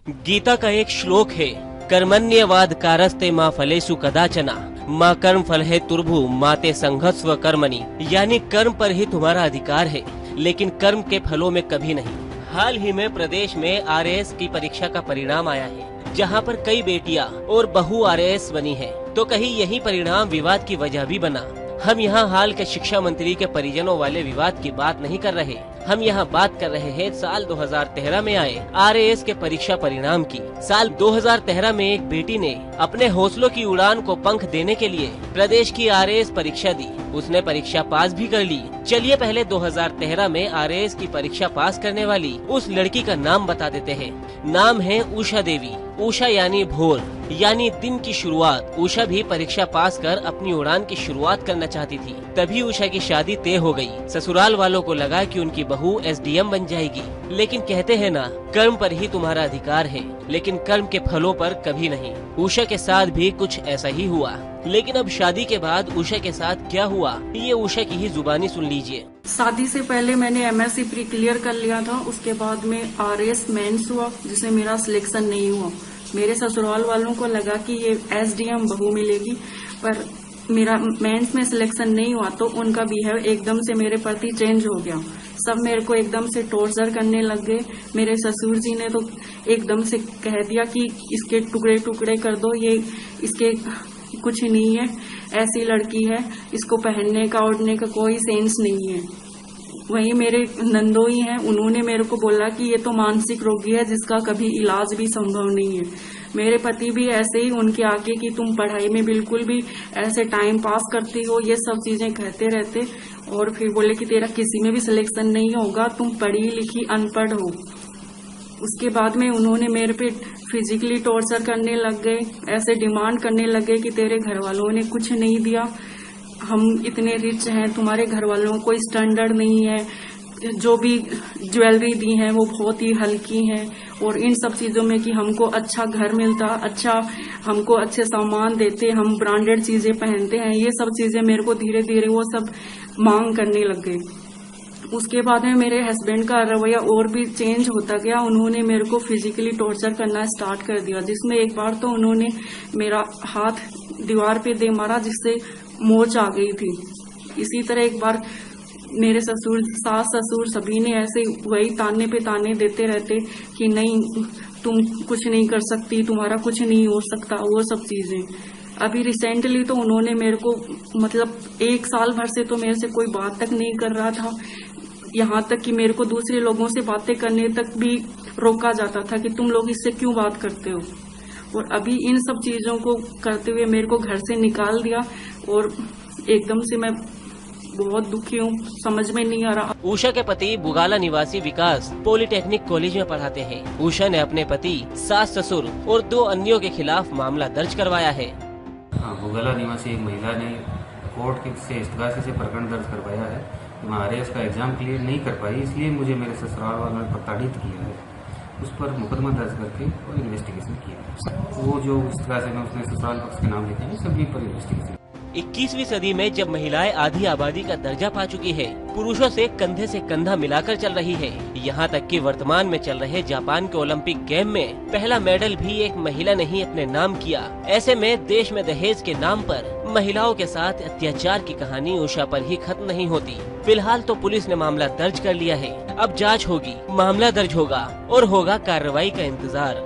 गीता का एक श्लोक है, कर्मण्यवाद कारस्ते माँ फलेषु कदाचना माँ कर्म फल है तुर्भु माते संघस्व कर्मणि, यानी कर्म पर ही तुम्हारा अधिकार है लेकिन कर्म के फलों में कभी नहीं। हाल ही में प्रदेश में आरएएस की परीक्षा का परिणाम आया है, जहां पर कई बेटियां और बहू आरएएस बनी है, तो कहीं यही परिणाम विवाद की वजह भी बना। हम यहाँ हाल के शिक्षा मंत्री के परिजनों वाले विवाद की बात नहीं कर रहे, हम यहाँ बात कर रहे हैं साल 2013 में आए आरएएस के परीक्षा परिणाम की। साल 2013 में एक बेटी ने अपने हौसलों की उड़ान को पंख देने के लिए प्रदेश की आरएएस परीक्षा दी। उसने परीक्षा पास भी कर ली। चलिए पहले 2013 में आरएएस की परीक्षा पास करने वाली उस लड़की का नाम बता देते हैं। नाम है उषा देवी। उषा यानी भोर, यानी दिन की शुरुआत। उषा भी परीक्षा पास कर अपनी उड़ान की शुरुआत करना चाहती थी, तभी उषा की शादी तय हो गई। ससुराल वालों को लगा कि उनकी बहू एसडीएम बन जाएगी, लेकिन कहते हैं ना, कर्म पर ही तुम्हारा अधिकार है लेकिन कर्म के फलों पर कभी नहीं। उषा के साथ भी कुछ ऐसा ही हुआ, लेकिन अब शादी के बाद उषा के साथ क्या हुआ, ये उषा की ही जुबानी सुन लीजिए। शादी से पहले मैंने एमएससी प्री क्लियर कर लिया था, उसके बाद में आरएएस मेंस हुआ जिसमें मेरा सिलेक्शन नहीं हुआ। मेरे ससुराल वालों को लगा कि ये एसडीएम बहू मिलेगी, पर मेरा मेंस में सिलेक्शन नहीं हुआ तो उनका बिहेव एकदम से मेरे प्रति चेंज हो गया। सब मेरे को एकदम से टॉर्चर करने लग गए। मेरे ससुर जी ने तो एकदम से कह दिया कि इसके टुकड़े टुकड़े कर दो, ये इसके कुछ नहीं है, ऐसी लड़की है, इसको पहनने का ओढ़ने का कोई सेंस नहीं है। वहीं मेरे नंदोई हैं, उन्होंने मेरे को बोला कि ये तो मानसिक रोगी है जिसका कभी इलाज भी संभव नहीं है। मेरे पति भी ऐसे ही, उनके आगे कि तुम पढ़ाई में बिल्कुल भी ऐसे टाइम पास करती हो, ये सब चीजें कहते रहते, और फिर बोले कि तेरा किसी में भी सिलेक्शन नहीं होगा, तुम पढ़ी लिखी अनपढ़ हो। उसके बाद में उन्होंने मेरे पे फिजिकली टॉर्चर करने लग गए, ऐसे डिमांड करने लगे कि तेरे घर वालों ने कुछ नहीं दिया, हम इतने रिच हैं, तुम्हारे घर वालों को कोई स्टैंडर्ड नहीं है, जो भी ज्वेलरी दी है वो बहुत ही हल्की है, और इन सब चीजों में कि हमको अच्छा घर मिलता, अच्छा हमको अच्छे सामान देते, हम ब्रांडेड चीजें पहनते हैं, ये सब चीजें मेरे को धीरे धीरे वो सब मांग करने लग गए। उसके बाद में मेरे हस्बैंड का रवैया और भी चेंज होता गया। उन्होंने मेरे को फिजिकली टॉर्चर करना स्टार्ट कर दिया, जिसमें एक बार तो उन्होंने मेरा हाथ दीवार पे दे मारा जिससे मोच आ गई थी। इसी तरह एक बार मेरे ससुर, सास ससुर सभी ने ऐसे वही ताने पे ताने देते रहते कि नहीं तुम कुछ नहीं कर सकती, तुम्हारा कुछ नहीं हो सकता, वो सब चीजें। अभी रिसेंटली तो उन्होंने मेरे को मतलब 1 साल भर से तो मेरे से कोई बात तक नहीं कर रहा था, यहाँ तक कि मेरे को दूसरे लोगों से बातें करने तक भी रोका जाता था कि तुम लोग इससे क्यों बात करते हो। और अभी इन सब चीजों को करते हुए मेरे को घर से निकाल दिया और एकदम से मैं बहुत दुखी हूँ, समझ में नहीं आ रहा। उषा के पति बुगाला निवासी विकास पॉलिटेक्निक कॉलेज में पढ़ाते हैं। उषा ने अपने पति, सास ससुर और 2 अन्यों के खिलाफ मामला दर्ज करवाया है। बुगाला निवासी एक महिला ने कोर्ट से इस्तगासे से प्रकरण दर्ज करवाया है। मैं आरएएस का एग्जाम क्लियर नहीं कर पाई, इसलिए मुझे मेरे ससुराल वालों ने प्रताड़ित किया है। उस पर मुकदमा दर्ज करके और इन्वेस्टिगेशन किया। वो जो इस्तगासे में उसने ससुराल पक्ष के नाम लिखे हैं, सभी पर इन्वेस्टिगेशन। 21वीं सदी में जब महिलाएं आधी आबादी का दर्जा पा चुकी है, पुरुषों से कंधे से कंधा मिलाकर चल रही है, यहाँ तक कि वर्तमान में चल रहे जापान के ओलंपिक गेम में पहला मेडल भी एक महिला ने ही अपने नाम किया। ऐसे में देश में दहेज के नाम पर महिलाओं के साथ अत्याचार की कहानी उषा पर ही खत्म नहीं होती। फिलहाल तो पुलिस ने मामला दर्ज कर लिया है, अब जाँच होगी, मामला दर्ज होगा और होगा कार्रवाई का इंतजार।